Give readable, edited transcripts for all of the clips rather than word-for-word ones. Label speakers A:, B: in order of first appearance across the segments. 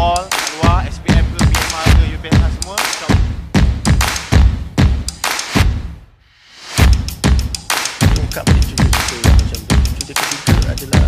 A: all kat luar, SPM ke, BMR ke, UPSR semua.
B: Ungkap pada cerita yang macam tu. Cerita ketiga adalah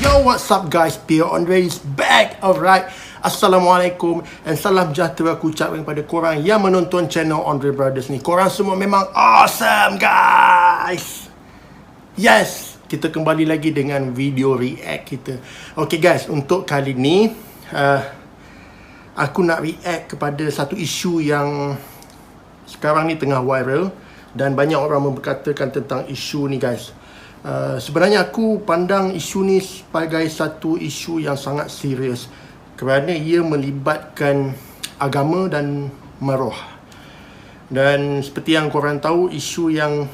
B: Yo, what's up guys? Pierre Andre is back. Alright. Assalamualaikum and salam sejahtera aku ucapkan kepada korang yang menonton channel Andre Brothers ni. Korang semua memang awesome guys. Yes, kita kembali lagi dengan video react kita. Okay guys, untuk kali ni aku nak react kepada satu isu yang sekarang ni tengah viral dan banyak orang berkatakan tentang isu ni guys. Sebenarnya aku pandang isu ni sebagai satu isu yang sangat serius kerana ia melibatkan agama dan maruah. Dan seperti yang korang tahu, isu yang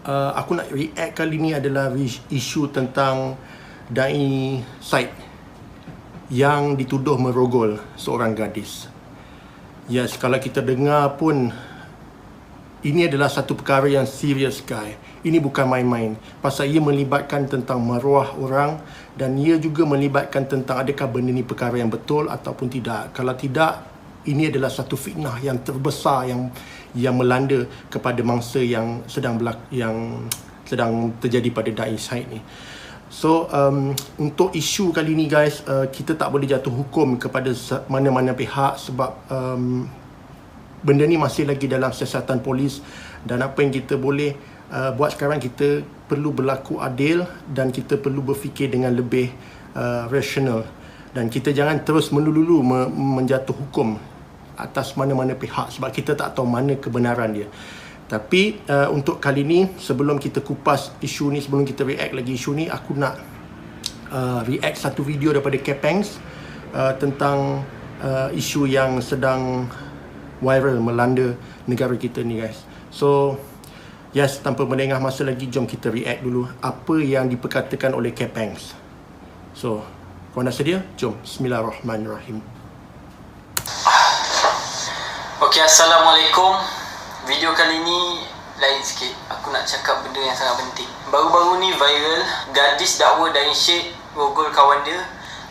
B: aku nak react kali ni adalah isu tentang Dai Said yang dituduh merogol seorang gadis. Yes, kalau kita dengar pun ini adalah satu perkara yang serius guys. Ini bukan main-main. Pasal ia melibatkan tentang maruah orang dan ia juga melibatkan tentang adakah benda ni perkara yang betul ataupun tidak. Kalau tidak, ini adalah satu fitnah yang terbesar yang melanda kepada mangsa yang sedang terjadi pada Dai Said ni. So untuk isu kali ni guys, kita tak boleh jatuh hukum kepada mana-mana pihak sebab benda ni masih lagi dalam siasatan polis dan apa yang kita boleh buat sekarang, kita perlu berlaku adil dan kita perlu berfikir dengan lebih rasional dan kita jangan terus melulu menjatuh hukum atas mana-mana pihak sebab kita tak tahu mana kebenaran dia. Tapi untuk kali ni, sebelum kita kupas isu ni, sebelum kita react lagi isu ni, aku nak react satu video daripada Kepengs tentang isu yang sedang viral melanda negara kita ni guys. So yes, tanpa melengah masa lagi, jom kita react dulu apa yang diperkatakan oleh Kepengs. So, korang dah sedia? Jom, bismillahirrahmanirrahim.
C: Okay, Assalamualaikum. Video kali ni lain sikit. Aku nak cakap benda yang sangat penting. Baru-baru ni viral, gadis dakwa Dai Said rogol kawan dia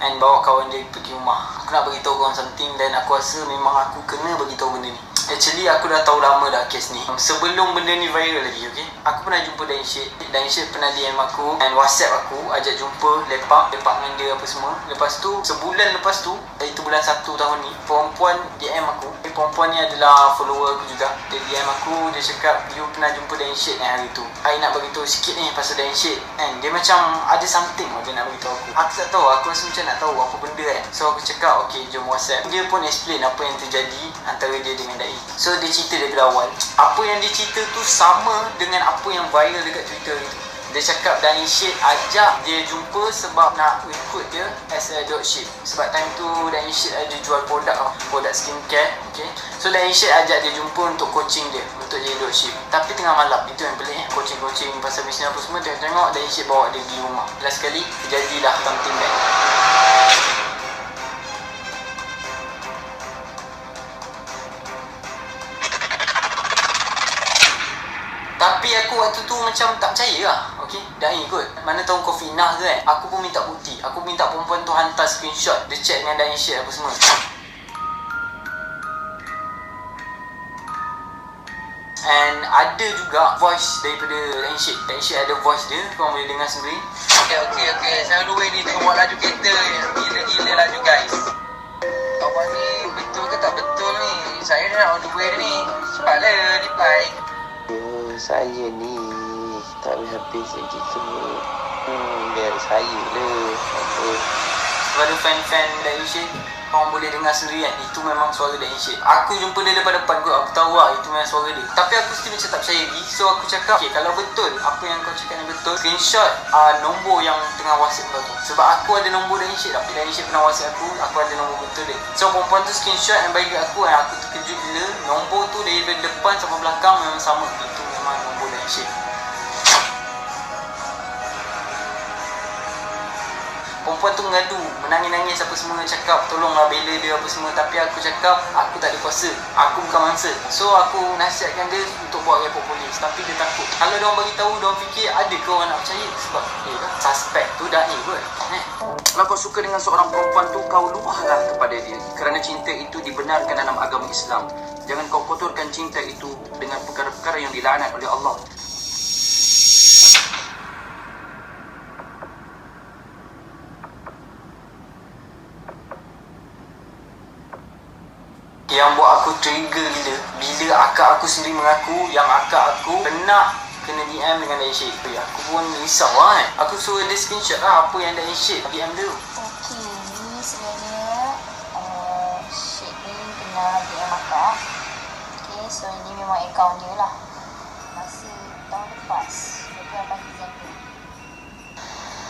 C: and bawa kawan dia pergi rumah. Aku nak beritahu korang something dan aku rasa memang aku kena beritahu benda ni. Actually aku dah tahu lama dah kes ni. Sebelum benda ni viral lagi, okay? Aku pernah jumpa Dai Said. Dai Said pernah DM aku dan WhatsApp aku, ajak jumpa, lepak dengan dia apa semua. Lepas tu, sebulan lepas tu, iaitu bulan 1 tahun ni, perempuan DM aku. Perempuan ni adalah follower aku juga. Dia DM aku, dia cakap, you pernah jumpa Dai Said ni hari tu. I nak beritahu sikit ni pasal Dai Said. And dia macam ada something dia nak beritahu aku. Aku tak tahu, aku rasa macam nak tahu apa benda kan. So aku cakap, okay jom WhatsApp. Dia pun explain apa yang terjadi antara dia dengan Dai. So dia cerita daripada awal. Apa yang dia cerita tu sama dengan apa yang viral dekat Twitter itu. Dia cakap Dai Said ajak dia jumpa sebab nak recruit dia as a dropship. Sebab time tu Dai Said ada jual produk skincare, okay. So Dai Said ajak dia jumpa untuk coaching dia, untuk jadi dropship. Tapi tengah malam, itu yang pelik coaching pasal bisnes apa semua. Tengok Dai Said bawa dia pergi rumah. Last sekali terjadilah something bad. Tapi aku waktu tu macam tak percaya lah. Okay, Dai kot. Mana tahu kau fitnah ke kan. Aku pun minta bukti. Aku minta perempuan tu hantar screenshot dia chat dengan Dai Said apa semua. And ada juga voice daripada Dai Said. Dai Said ada voice dia, korang boleh dengar sendiri. Okay. Saya dua ni tengok buat laju kereta. Gila laju guys. Abang ni betul ke tak betul ni? Saya dah on the way ni. Cepatlah reply.
D: Saya ni tak habis lagi tu. Biar saya lah.
C: Kepada fan-fan Dai Said, korang boleh dengar sendiri kan. Itu memang suara Dai Said. Aku jumpa dia depan kot. Aku tahu lah itu memang suara dia. Tapi aku still macam tak percaya lagi. So aku cakap, okay, kalau betul apa yang kau cakap ni betul, screenshot nombor yang tengah WhatsApp kau tu. Sebab aku ada nombor Dai Said. Tapi Dai Said pernah WhatsApp aku ada nombor betul dia. So perempuan tu screenshot yang bagi aku, dan aku terkejut gila. Nombor tu dari depan sampai belakang memang sama. Itu memang nombor Dai Said. Perempuan tu mengadu, menangis-nangis apa semua, cakap tolonglah bela dia apa semua. Tapi aku cakap aku tak ada kuasa, aku bukan mangsa. So aku nasihatkan dia untuk buat report polis. Tapi dia takut. Kalau diorang bagi tahu, diorang fikir ada ke orang nak percaya. Sebab suspek tu da'i kot.
E: Kalau kau suka dengan seorang perempuan tu, kau luahlah kepada dia. Kerana cinta itu dibenarkan dalam agama Islam. Jangan kau kotorkan cinta itu dengan perkara-perkara yang dilaknat oleh Allah.
C: Yang buat aku trigger gila bila akak aku sendiri mengaku yang akak aku pernah kena DM dengan Dain Syed. Aku pun risau lah kan. Aku suruh dia screenshot lah apa yang Dain Syed DM dia.
F: Okey, ni sebenarnya Syed ni kena DM akak. Okey, so ini memang akaun dia lah. Masa tahun lepas, 28 Disember.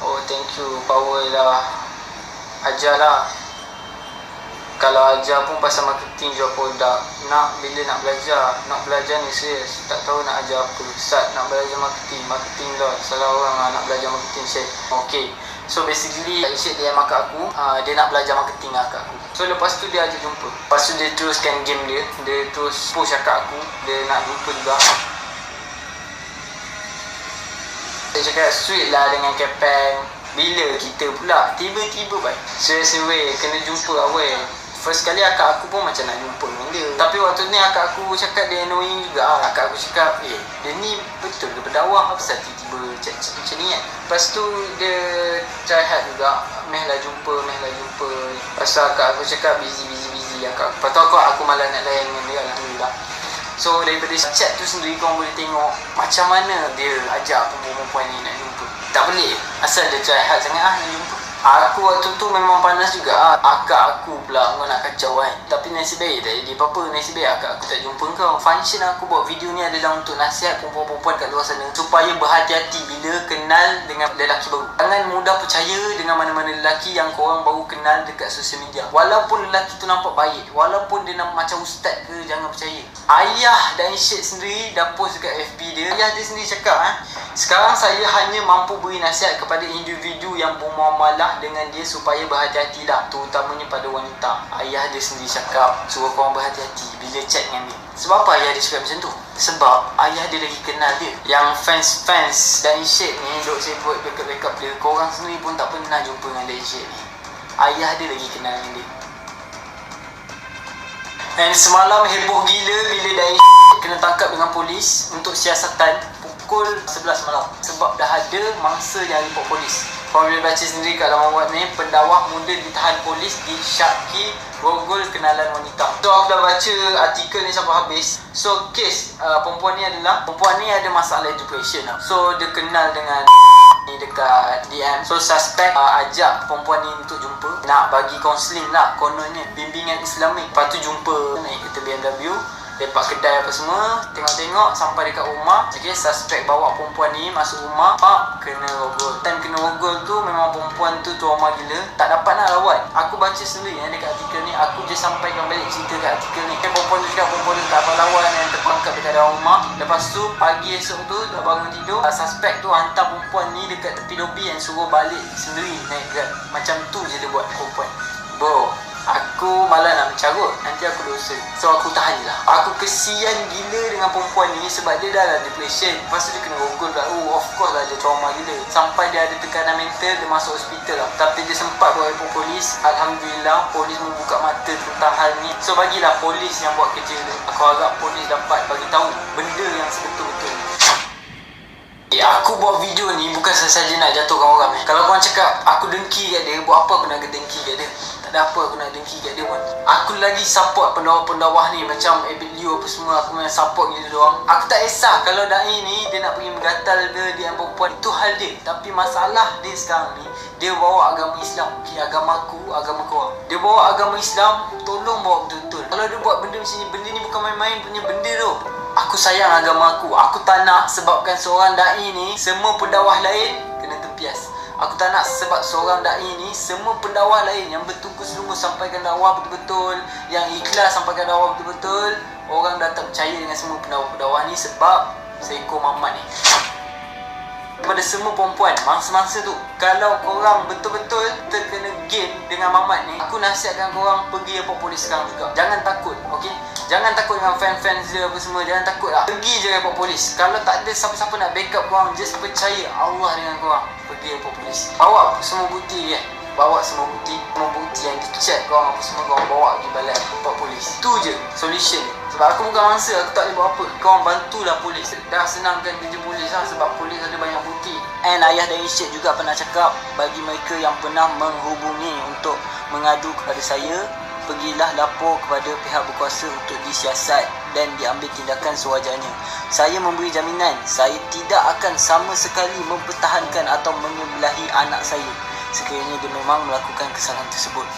C: Oh thank you, power lah. Ajar lah. Kalau ajar pun pasal marketing jual produk. Bila nak belajar ni serius. Tak tahu nak ajar apa. Start nak belajar marketing lah. Salah orang lah nak belajar marketing Syed. Okay, so basically Syed DM akak aku, dia nak belajar marketing lah akak aku. So lepas tu dia ajak jumpa. Lepas tu dia teruskan game dia. Dia terus push akak aku. Dia nak jumpa juga. Dia cakap sweet lah dengan Kepeng. Bila kita pula tiba-tiba baik. Serius weh, kena jumpa lah weh. First kali akak aku pun macam nak jumpa dengan dia. Tapi waktu ni akak aku cakap dia annoying juga lah. Akak aku cakap, dia ni betul ke berdakwah? Apa pasal tiba-tiba macam ni kan? Lepas tu dia try hard juga. Meh lah jumpa. Lepas tu akak aku cakap busy akak. Lepas tu aku malah nak layan dengan dia, alhamdulillah. So daripada chat tu sendiri korang boleh tengok macam mana dia ajak perempuan ni nak jumpa. Tak pelik, asal dia try hard sangat nak jumpa. Aku waktu tu memang panas juga. Akak aku pula kau nak kacau kan. Tapi nasib baik tak jadi apa-apa. Nasib baik akak aku tak jumpa kau. Function aku buat video ni adalah untuk nasihat perempuan-perempuan kat luar sana supaya berhati-hati bila kenal dengan lelaki baru. Jangan mudah percaya dengan mana-mana lelaki yang korang baru kenal dekat sosial media. Walaupun lelaki tu nampak baik, walaupun dia nampak macam ustaz ke, jangan percaya. Ayah Dain Syed sendiri dah post dekat FB dia. Ayah dia sendiri cakap sekarang saya hanya mampu beri nasihat kepada individu yang bermuamalah dengan dia supaya berhati-hatilah, terutamanya pada wanita. Ayah dia sendiri cakap suruh korang berhati-hati bila chat dengan dia. Sebab apa ayah dia cakap macam tu? Sebab ayah dia lagi kenal dia. Yang fans Dain Syed ni duk sebut backup dia, korang sendiri pun tak pernah jumpa dengan Dain Syed ni. Ayah dia lagi kenal dengan dia. And semalam heboh gila bila Dain Syed kena tangkap dengan polis untuk siasatan pukul 11 malam. Sebab dah ada mangsa yang report polis. Korang boleh baca sendiri kat laman web ni, pendakwah muda ditahan polis di Syaki rogol kenalan wanita. So aku dah baca artikel ni sampai habis. So kes perempuan ni ada masalah depression. So dia kenal dengan ni dekat DM. So suspek ajak perempuan ni untuk jumpa, nak bagi kaunseling lah kononnya, bimbingan Islamik. Lepas tu jumpa, naik kereta BMW, lepak kedai apa semua, tengok-tengok sampai dekat rumah. Okay, suspek bawa perempuan ni masuk rumah, kena rogol. Time kena rogol tu memang perempuan tu trauma gila, tak dapat nak lawan. Aku baca sendiri dekat artikel ni, aku je sampaikan balik cerita kat artikel ni. Perempuan tu cakap perempuan tu tak dapat lawan yang terperangkap dekat dalam rumah. Lepas tu pagi esok tu dah bangun tidur, suspek tu hantar perempuan ni dekat tepi lobi yang suruh balik sendiri naik grab. Macam tu je dia buat perempuan. Bro, aku malah nak mencarut, nanti aku dosa. So aku tahan je lah. Aku kesian gila dengan perempuan ni sebab dia dah lah depression. Lepas tu dia kena rogol pula. Of course lah dia trauma gila. Sampai dia ada tekanan mental, dia masuk hospital lah. Tapi dia sempat buat report polis. Alhamdulillah polis membuka mata tentang hal ni. So bagilah polis yang buat kerja tu. Aku harap polis dapat bagi tahu benda yang sebetul-betul. Aku buat video ni bukan sahaja nak jatuhkan orang. Kalau korang cakap aku dengki kat dia, buat apa aku nak dengki kat dia? Tak ada apa aku nak dengki kat dia pun. Aku lagi support pendakwah-pendakwah ni macam Abid Liu apa semua. Aku memang support gila diorang. Aku tak kisah kalau Dai ni dia nak pergi menggatal ke dia yang perempuan, itu hal dia. Tapi masalah dia sekarang ni, dia bawa agama Islam. Okay, agama aku, agama korang. Dia bawa agama Islam, tolong bawa betul-betul. Kalau dia buat benda macam ni, benda ni bukan main-main punya benda tu. Aku sayang agama aku. Aku tak nak sebabkan seorang da'i ni semua pendakwah lain kena tempias. Aku tak nak sebab seorang da'i ni semua pendakwah lain yang bertungkus-lungus sampaikan dakwah betul-betul, yang ikhlas sampaikan dakwah betul-betul, orang dah tak percaya dengan semua pendakwah-pendakwah ni sebab seekor mamat ni. kepada semua perempuan mangsa-mangsa tu, kalau korang betul-betul terkena game dengan mamat ni, aku nasihatkan korang pergi report polis sekarang juga. Jangan takut, okey? Jangan takut dengan fan-fans dia apa semua, jangan takut lah. Pergi je report polis. Kalau tak ada siapa-siapa nak backup korang, just percaya Allah dengan korang. Pergi report polis. Bawa semua bukti kan? Bawa semua bukti yang di-chat korang apa semua, korang bawa pergi balai report polis. Tu je solution. Sebab aku bukan mangsa, aku tak boleh buat apa. Korang bantulah polis. Dah senangkan kerja polis lah, sebab polis ada banyak bukti. And ayah dan Syed juga pernah cakap, bagi mereka yang pernah menghubungi untuk mengadu kepada saya, pergilah lapor kepada pihak berkuasa untuk disiasat dan diambil tindakan sewajarnya. Saya memberi jaminan, saya tidak akan sama sekali mempertahankan atau menyebelahi anak saya sekiranya dia memang melakukan kesalahan tersebut.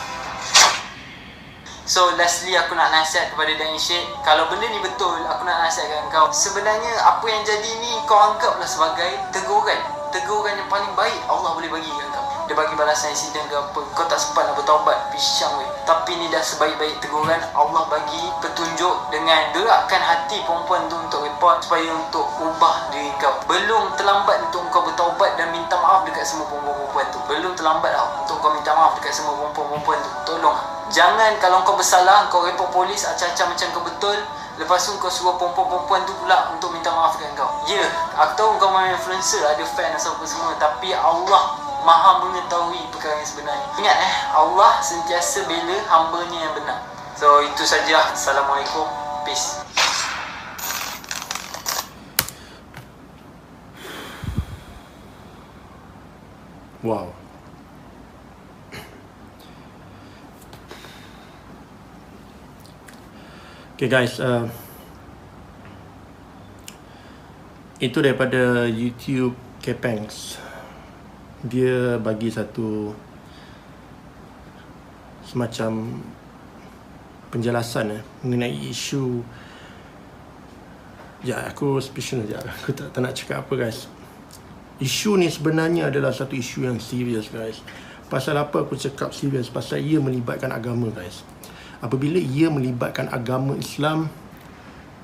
C: So lastly, aku nak nasihat kepada Dan Syed, kalau benda ni betul, aku nak nasihatkan kau. Sebenarnya apa yang jadi ni kau anggaplah sebagai teguran yang paling baik Allah boleh bagi kat kau. Dia bagi balasan insiden ke apa, kau tak sempat nak bertaubat, pisang weh. Tapi ni dah sebaik-baik teguran. Allah bagi petunjuk dengan gerakkan hati perempuan tu untuk report, supaya untuk ubah diri kau. Belum terlambat untuk kau bertaubat dan minta maaf dekat semua perempuan-perempuan tu. Belum terlambat tau untuk kau minta maaf dekat semua perempuan-perempuan tu. Tolong, jangan kalau kau bersalah, kau report polis acah-acah macam kau betul, lepas tu kau suruh perempuan-perempuan tu pula untuk minta maaf dekat kau. Ya, aku tahu kau memang influencer, ada fan atau apa semua, tapi Allah Maha mengetahui perkara yang sebenarnya. Ingat Allah sentiasa bela hamba-Nya yang benar. So itu saja. Assalamualaikum. Peace.
B: Wow. Okay guys, itu daripada YouTube Kepengs. Dia bagi satu semacam penjelasan mengenai isu. Aku special sekejap. Aku tak nak cakap apa guys. Isu ni sebenarnya adalah satu isu yang serius guys. Pasal apa aku cakap serius? Pasal ia melibatkan agama guys. Apabila ia melibatkan agama Islam,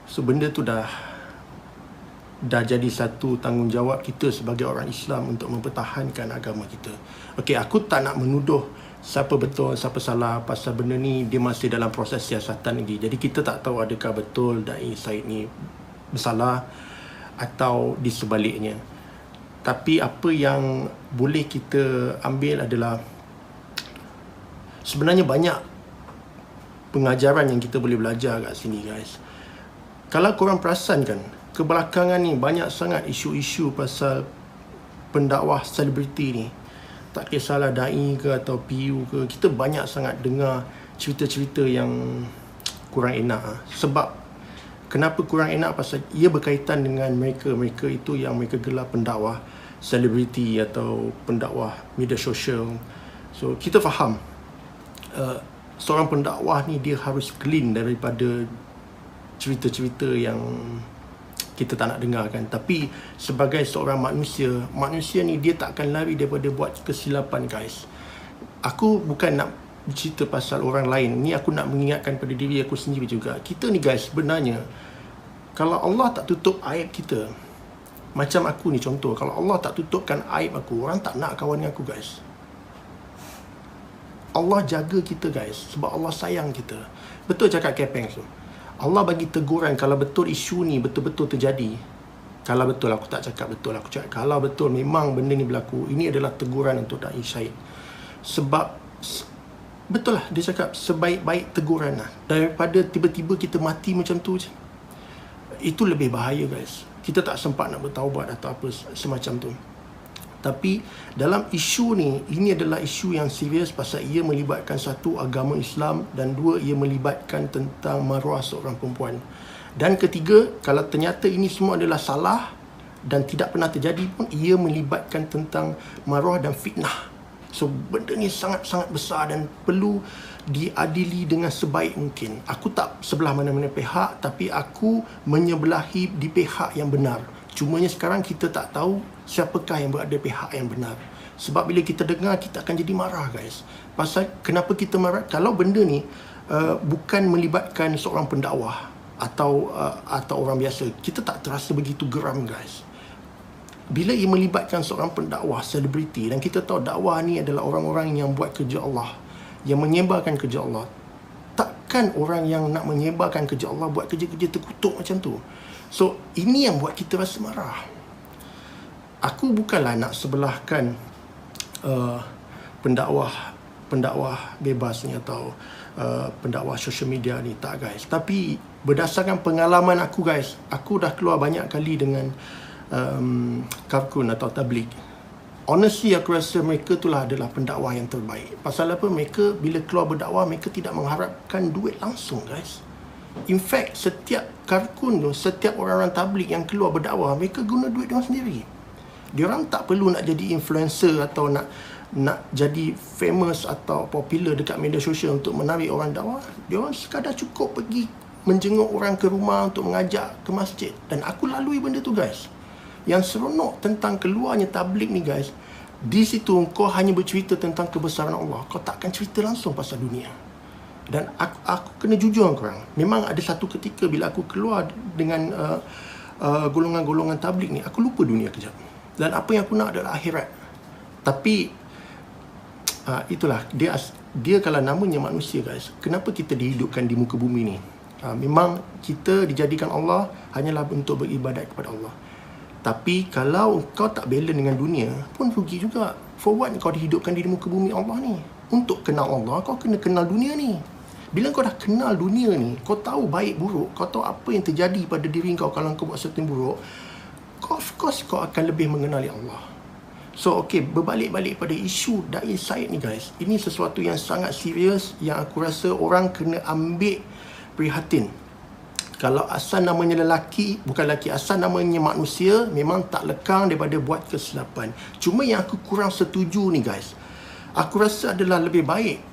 B: so benda tu dah jadi satu tanggungjawab kita sebagai orang Islam untuk mempertahankan agama kita. Okey, aku tak nak menuduh siapa betul, siapa salah, pasal benda ni dia masih dalam proses siasatan lagi. Jadi kita tak tahu adakah betul Dai Syed ni bersalah atau di sebaliknya. Tapi apa yang boleh kita ambil adalah sebenarnya banyak pengajaran yang kita boleh belajar kat sini guys. Kalau korang perasan kan, kebelakangan ni banyak sangat isu-isu pasal pendakwah selebriti ni. Tak kisahlah dai ke atau PU ke, kita banyak sangat dengar cerita-cerita yang kurang enak. Sebab kenapa kurang enak? Pasal ia berkaitan dengan mereka itu yang mereka gelar pendakwah selebriti atau pendakwah media sosial. So kita faham seorang pendakwah ni dia harus clean daripada cerita-cerita yang kita tak nak dengarkan. Tapi sebagai seorang manusia ni dia tak akan lari daripada buat kesilapan guys. Aku bukan nak cerita pasal orang lain, ni aku nak mengingatkan pada diri aku sendiri juga. Kita ni guys, sebenarnya kalau Allah tak tutup aib kita, macam aku ni contoh, kalau Allah tak tutupkan aib aku, orang tak nak kawan dengan aku guys. Allah jaga kita guys, sebab Allah sayang kita. Betul cakap Kepeng tu, Allah bagi teguran kalau betul isu ni betul-betul terjadi. Kalau betul, aku tak cakap betul, aku cakap kalau betul memang benda ni berlaku, ini adalah teguran untuk Dai Syed. Sebab betul lah dia cakap, sebaik-baik teguran lah, daripada tiba-tiba kita mati macam tu je. Itu lebih bahaya guys. Kita tak sempat nak bertaubat atau apa semacam tu. Tapi dalam isu ni, ini adalah isu yang serius pasal ia melibatkan satu, agama Islam, dan dua, ia melibatkan tentang maruah seorang perempuan. Dan ketiga, kalau ternyata ini semua adalah salah dan tidak pernah terjadi pun, ia melibatkan tentang maruah dan fitnah. So benda ni sangat-sangat besar dan perlu diadili dengan sebaik mungkin. Aku tak sebelah mana-mana pihak, tapi aku menyebelahi di pihak yang benar. Cumanya sekarang kita tak tahu siapakah yang berada pihak yang benar. Sebab bila kita dengar, kita akan jadi marah guys. Pasal kenapa kita marah? Kalau benda ni bukan melibatkan seorang pendakwah atau orang biasa, kita tak terasa begitu geram guys. bila ia melibatkan seorang pendakwah selebriti, dan kita tahu dakwah ni adalah orang-orang yang buat kerja Allah, yang menyebarkan kerja Allah. Takkan orang yang nak menyebarkan kerja Allah buat kerja-kerja terkutuk macam tu. So ini yang buat kita rasa marah. Aku bukanlah nak sebelahkan pendakwah bebas ni atau pendakwah social media ni, tak guys. Tapi berdasarkan pengalaman aku guys, aku dah keluar banyak kali dengan Karkun atau tabligh. Honestly aku rasa mereka itulah adalah pendakwah yang terbaik. Pasal apa? Mereka bila keluar berdakwah, mereka tidak mengharapkan duit langsung guys. In fact, setiap Karkun tu, setiap orang-orang tabligh yang keluar berdakwah, mereka guna duit diorang sendiri. Diorang tak perlu nak jadi influencer atau nak jadi famous atau popular dekat media sosial untuk menarik orang dakwah. Diorang sekadar cukup pergi menjenguk orang ke rumah untuk mengajak ke masjid. Dan aku lalui benda tu guys. Yang seronok tentang keluarnya tabligh ni guys, di situ kau hanya bercerita tentang kebesaran Allah. Kau takkan cerita langsung pasal dunia. Dan aku kena jujur dengan korang, memang ada satu ketika bila aku keluar dengan golongan-golongan tabligh ni, aku lupa dunia kejap. Dan apa yang aku nak adalah akhirat. Tapi itulah dia kalau namanya manusia guys, kenapa kita dihidupkan di muka bumi ni? Memang kita dijadikan Allah hanyalah untuk beribadat kepada Allah. Tapi kalau kau tak balance dengan dunia pun rugi juga. For what kau dihidupkan di muka bumi Allah ni? Untuk kenal Allah, kau kena kenal dunia ni. Bila kau dah kenal dunia ni, kau tahu baik buruk, kau tahu apa yang terjadi pada diri kau kalau kau buat sesuatu yang buruk, of course kau akan lebih mengenali Allah. So berbalik-balik pada isu Da'i Said ni guys, ini sesuatu yang sangat serius yang aku rasa orang kena ambil prihatin. Kalau asal namanya lelaki, bukan lelaki, asal namanya manusia, memang tak lekang daripada buat kesilapan. Cuma yang aku kurang setuju ni guys, aku rasa adalah lebih baik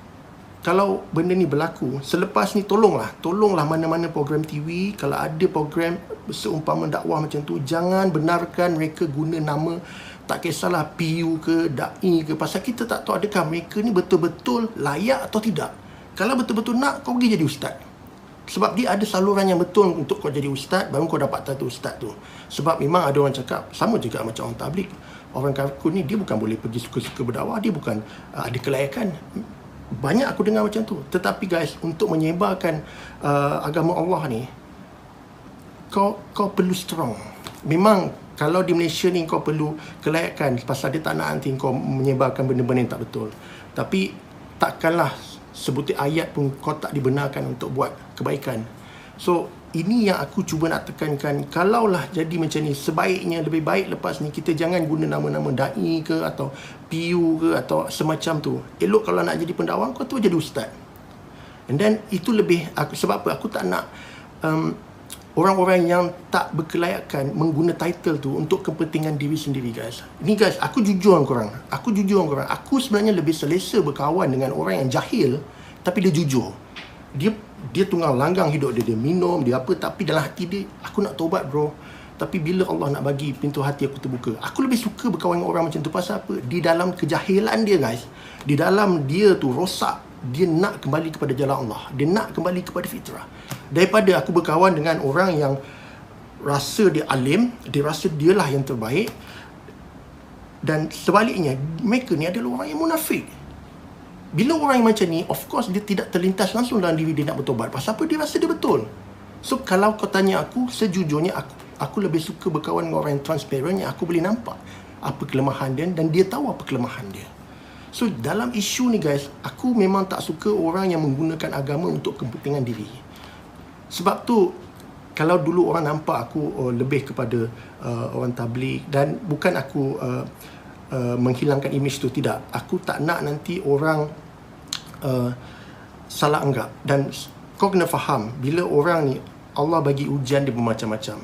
B: kalau benda ni berlaku, selepas ni tolonglah mana-mana program TV, kalau ada program seumpama dakwah macam tu, jangan benarkan mereka guna nama, tak kisahlah PU ke, da'i ke, pasal kita tak tahu adakah mereka ni betul-betul layak atau tidak. Kalau betul-betul nak, kau pergi jadi ustaz. Sebab dia ada saluran yang betul untuk kau jadi ustaz, baru kau dapat tahu ustaz tu. Sebab memang ada orang cakap, sama juga macam orang tabligh, orang Karkun ni dia bukan boleh pergi suka-suka berdakwah, dia bukan ada kelayakan. Banyak aku dengar macam tu. Tetapi guys, untuk menyebarkan agama Allah ni, kau perlu strong. Memang kalau di Malaysia ni kau perlu kelayakan, pasal dia tak nak nanti kau menyebarkan benda-benda yang tak betul. Tapi takkanlah sebutir ayat pun kau tak dibenarkan untuk buat kebaikan. So ini yang aku cuba nak tekankan. Kalaulah jadi macam ni, sebaiknya lebih baik lepas ni kita jangan guna nama-nama da'i ke atau PU ke atau semacam tu. Elok kalau nak jadi pendakwah, kau tu jadi ustaz. And then itu lebih sebab apa aku tak nak orang-orang yang tak berkelayakan mengguna title tu untuk kepentingan diri sendiri guys. Ni guys, aku jujur dengan korang. Aku sebenarnya lebih selesa berkawan dengan orang yang jahil tapi dia jujur. Dia tunggang langgang hidup dia minum, dia apa, tapi dalam hati dia, aku nak tobat bro. Tapi bila Allah nak bagi pintu hati aku terbuka, aku lebih suka berkawan dengan orang macam tu. Pasal apa? Di dalam kejahilan dia guys, di dalam dia tu rosak, dia nak kembali kepada jalan Allah, dia nak kembali kepada fitrah, daripada aku berkawan dengan orang yang rasa dia alim, dia rasa dialah yang terbaik. Dan sebaliknya, mereka ni adalah orang yang munafik. Bila orang yang macam ni, of course dia tidak terlintas langsung dalam diri dia nak bertobat. Pasal apa? Dia rasa dia betul. So kalau kau tanya aku, sejujurnya aku lebih suka berkawan dengan orang yang transparent, yang aku boleh nampak apa kelemahan dia dan dia tahu apa kelemahan dia. So dalam isu ni guys, aku memang tak suka orang yang menggunakan agama untuk kepentingan diri. Sebab tu kalau dulu orang nampak aku lebih kepada orang tabligh, dan bukan aku menghilangkan imej tu, tidak. Aku tak nak nanti orang salah anggap. Dan kau kena faham, bila orang ni Allah bagi ujian dia bermacam-macam.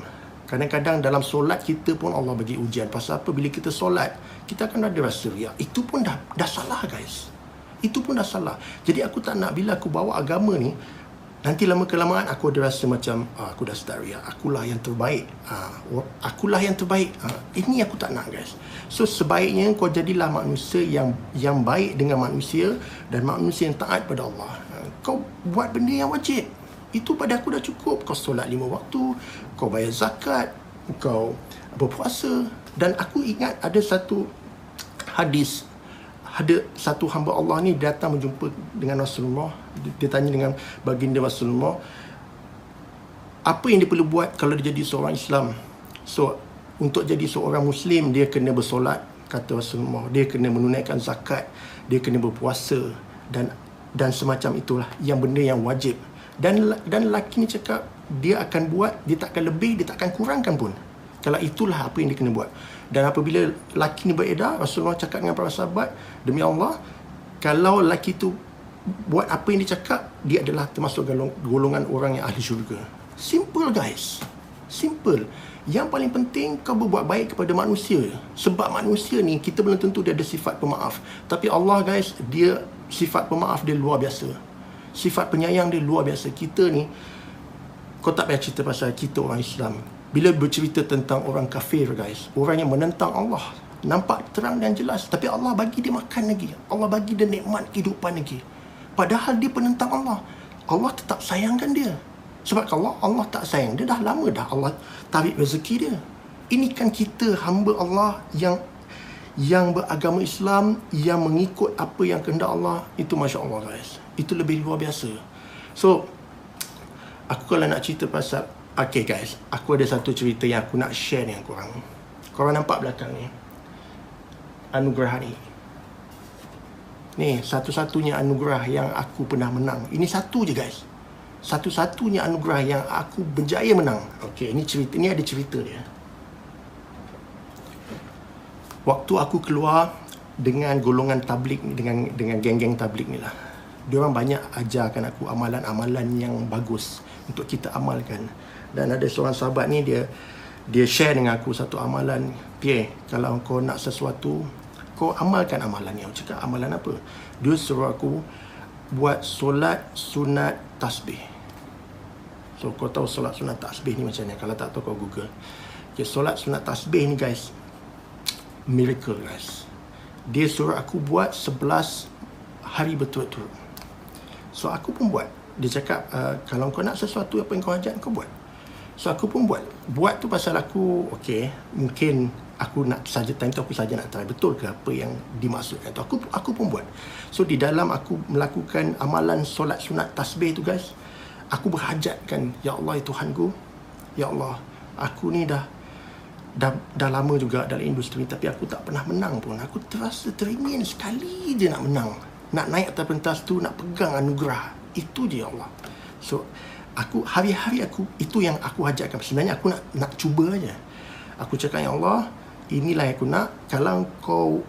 B: Kadang-kadang dalam solat kita pun Allah bagi ujian. Pasal apa? Bila kita solat, kita akan ada rasa riak. Itu pun dah salah guys. Itu pun dah salah. Jadi aku tak nak bila aku bawa agama ni, nanti lama-kelamaan aku ada rasa macam aku dah start riak. Akulah yang terbaik. Akulah yang terbaik. Ini aku tak nak guys. So sebaiknya kau jadilah manusia yang baik dengan manusia dan manusia yang taat pada Allah. Kau buat benda yang wajib. Itu pada aku dah cukup. Kau solat 5 waktu, kau bayar zakat, kau berpuasa. Dan aku ingat ada satu hadis, ada satu hamba Allah ni datang menjumpa dengan Rasulullah. Dia tanya dengan baginda Rasulullah, apa yang dia perlu buat kalau dia jadi seorang Islam? So, untuk jadi seorang Muslim, dia kena bersolat, kata Rasulullah. Dia kena menunaikan zakat, dia kena berpuasa dan semacam itulah yang benda yang wajib. Dan lelaki ni cakap dia akan buat, dia takkan lebih, dia takkan kurangkan pun. Kalau itulah apa yang dia kena buat. Dan apabila lelaki ni beredar, Rasulullah cakap dengan para sahabat, demi Allah, kalau lelaki tu buat apa yang dia cakap, dia adalah termasuk golongan orang yang ahli syurga. Simple guys, simple. Yang paling penting kau berbuat baik kepada manusia. Sebab manusia ni kita belum tentu dia ada sifat pemaaf. Tapi Allah guys, dia sifat pemaaf dia luar biasa. Sifat penyayang dia luar biasa. Kita ni, kau tak payah cerita pasal kita orang Islam. Bila bercerita tentang orang kafir guys, orang yang menentang Allah, nampak terang dan jelas, tapi Allah bagi dia makan lagi, Allah bagi dia nikmat kehidupan lagi. Padahal dia penentang Allah, Allah tetap sayangkan dia. Sebab kalau Allah tak sayang dia, dah lama dah Allah tarik rezeki dia. Ini kan kita hamba Allah yang beragama Islam, yang mengikut apa yang kehendak Allah. Itu Masya Allah guys, itu lebih luar biasa. So aku kalau nak cerita pasal, okay guys, aku ada satu cerita yang aku nak share dengan korang. Korang nampak belakang ni, anugerah ni. Ni satu-satunya anugerah yang aku pernah menang. Ini satu je guys, satu-satunya anugerah yang aku berjaya menang. Okay, ini cerita, ni ada cerita dia. Waktu aku keluar dengan golongan tabligh, dengan geng-geng tabligh ni lah, diorang banyak ajarkan aku amalan-amalan yang bagus untuk kita amalkan. Dan ada seorang sahabat ni, dia share dengan aku satu amalan. Pierre, kalau kau nak sesuatu, kau amalkan amalan ni. Aku cakap, amalan apa? Dia suruh aku buat solat sunat tasbih. So kau tahu solat sunat tasbih ni macam mana? Kalau tak tahu kau Google. Okay, solat sunat tasbih ni guys, miracle guys. Dia suruh aku buat 11 hari berturut-turut. So aku pun buat. Dia cakap, kalau kau nak sesuatu apa yang kau hajat, kau buat. So aku pun buat. Buat tu pasal aku, okay, mungkin aku nak saja, time tu aku saja nak try betul ke apa yang dimaksudkan tu. Aku pun buat. So di dalam aku melakukan amalan solat sunat tasbih tu guys, aku berhajatkan, ya Allah ya Tuhanku, ya Allah, aku ni dah lama juga dalam industri, tapi aku tak pernah menang pun. Aku terasa teringin sekali je nak menang, nak naik atas pentas tu, nak pegang anugerah itu je ya Allah. So aku hari-hari aku, itu yang aku hajatkan. Sebenarnya aku nak cuba aja. Aku cakap, ya Allah, inilah yang aku nak. Kalau kau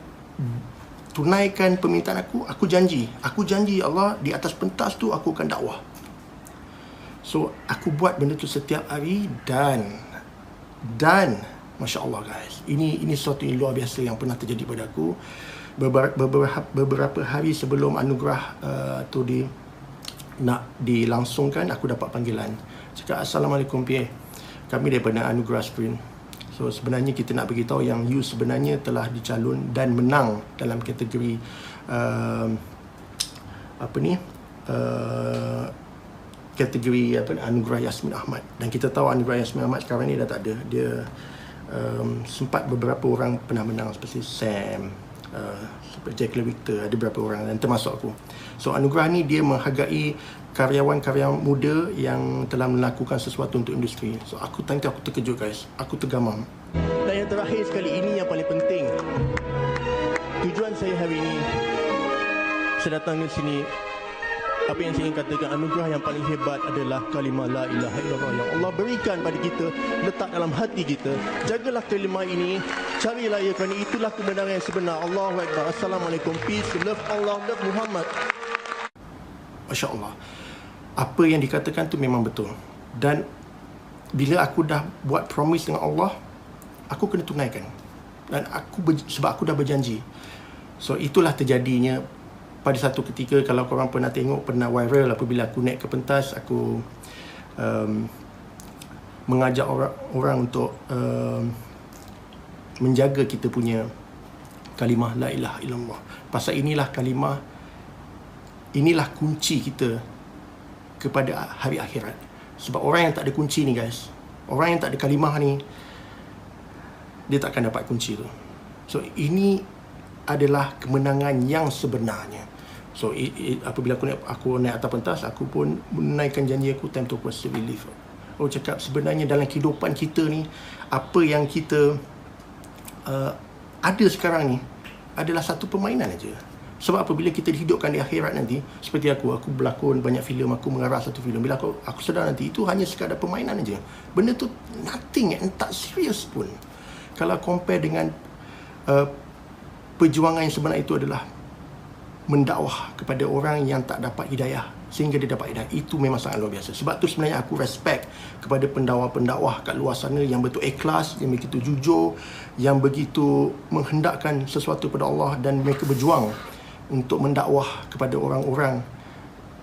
B: tunaikan permintaan aku janji ya Allah, di atas pentas tu aku akan dakwah. So aku buat benda tu setiap hari dan Masya Allah guys, ini sesuatu yang luar biasa yang pernah terjadi pada aku. Beberapa hari sebelum anugerah tu nak dilangsungkan, aku dapat panggilan. Cakap, Assalamualaikum Pierre, kami daripada Anugerah Sprint. So sebenarnya kita nak beritahu yang you sebenarnya telah dicalon dan menang dalam kategori kategori Anugerah Yasmin Ahmad. Dan kita tahu Anugerah Yasmin Ahmad sekarang ni dah tak ada. Dia sempat beberapa orang pernah menang, seperti Sam, seperti Jack Victor, ada beberapa orang dan termasuk aku. So anugerah ni dia menghargai karyawan-karyawan muda yang telah melakukan sesuatu untuk industri. So aku terkejut guys, aku tergamam. Dan yang terakhir sekali, ini yang paling penting. Tujuan saya hari ini, saya datang ke sini, apa yang saya ingin katakan, anugerah yang paling hebat adalah kalimah la ilaha illallah yang Allah berikan pada kita, letak dalam hati kita. Jagalah kalimah ini, carilah ia, kerana itulah kebenaran yang sebenar. Allahu Akbar. Assalamualaikum. Peace, love Allah, love Muhammad. Masya Allah, apa yang dikatakan tu memang betul. Dan bila aku dah buat promise dengan Allah, aku kena tunaikan. Dan sebab aku dah berjanji. So itulah terjadinya pada satu ketika. Kalau korang pernah tengok, pernah viral apabila aku naik ke pentas, aku mengajak orang untuk menjaga kita punya kalimah la ilaha illallah. Pasal inilah kalimah, inilah kunci kita kepada hari akhirat. Sebab orang yang tak ada kunci ni guys, orang yang tak ada kalimah ni, dia takkan dapat kunci tu. So ini adalah kemenangan yang sebenarnya. So apabila aku naik atas pentas, aku pun menaikkan janji aku time to positive belief. Aku cakap sebenarnya dalam kehidupan kita ni, apa yang kita ada sekarang ni adalah satu permainan aja. Sebab apabila kita dihidupkan di akhirat nanti, seperti aku berlakon banyak filem, aku mengarah satu filem. Bila aku sedar nanti, itu hanya sekadar permainan aja. Benda tu nothing, tak serius pun. Kalau compare dengan perjuangan yang sebenar itu adalah mendakwah kepada orang yang tak dapat hidayah sehingga dia dapat hidayah. Itu memang sangat luar biasa. Sebab tu sebenarnya aku respect kepada pendakwah-pendakwah kat luar sana yang betul ikhlas, yang begitu jujur, yang begitu menghendakkan sesuatu pada Allah, dan mereka berjuang untuk mendakwah kepada orang-orang,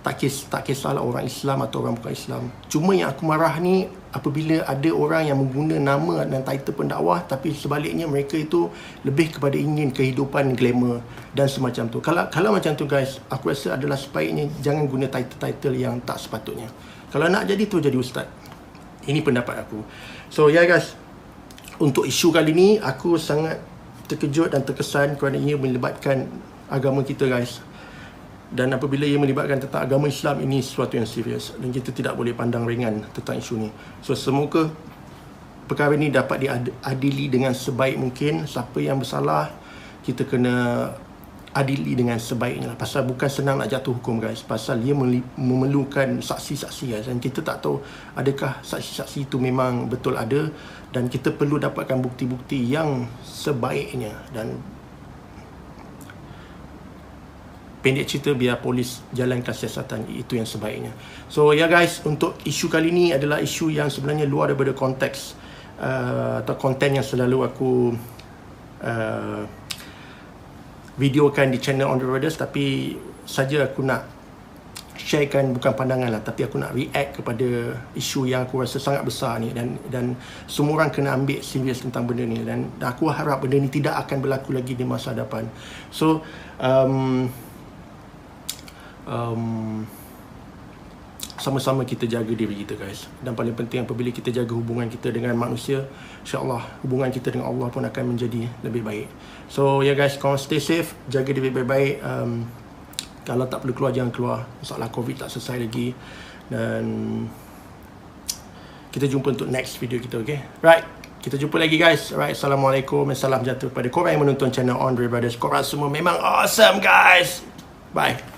B: tak kisahlah orang Islam atau orang bukan Islam. Cuma yang aku marah ni apabila ada orang yang mengguna nama dan title pendakwah, tapi sebaliknya mereka itu lebih kepada ingin kehidupan glamour dan semacam tu. Kalau macam tu guys, aku rasa adalah sebaiknya jangan guna title-title yang tak sepatutnya. Kalau nak jadi tu jadi ustaz. Ini pendapat aku. So guys, untuk isu kali ni aku sangat terkejut dan terkesan kerana ia melibatkan agama kita guys. Dan apabila ia melibatkan tentang agama Islam, ini sesuatu yang serius dan kita tidak boleh pandang ringan tentang isu ni. So semoga perkara ini dapat diadili dengan sebaik mungkin. Siapa yang bersalah, kita kena adili dengan sebaiknya lah. Pasal bukan senang nak jatuh hukum guys. Pasal dia memerlukan saksi-saksi guys. Dan kita tak tahu adakah saksi-saksi itu memang betul ada. Dan kita perlu dapatkan bukti-bukti yang sebaiknya. Dan pendek cerita, biar polis jalankan siasatan, itu yang sebaiknya. So guys, untuk isu kali ni adalah isu yang sebenarnya luar daripada konteks atau konten yang selalu aku videokan di channel On The Riders. Tapi saja aku nak sharekan, bukan pandangan lah, tapi aku nak react kepada isu yang aku rasa sangat besar ni, dan semua orang kena ambil serius tentang benda ni, dan aku harap benda ni tidak akan berlaku lagi di masa hadapan. So sama-sama kita jaga diri kita guys. Dan paling penting, apabila kita jaga hubungan kita dengan manusia, insyaAllah hubungan kita dengan Allah pun akan menjadi lebih baik. So guys, korang stay safe, jaga diri baik-baik. Kalau tak perlu keluar, jangan keluar. Masalah COVID tak selesai lagi. Dan kita jumpa untuk next video kita, okay? Right, kita jumpa lagi guys. Alright, Assalamualaikum dan salam jatuh kepada korang yang menonton channel On The Brothers. Korang semua memang awesome guys. Bye.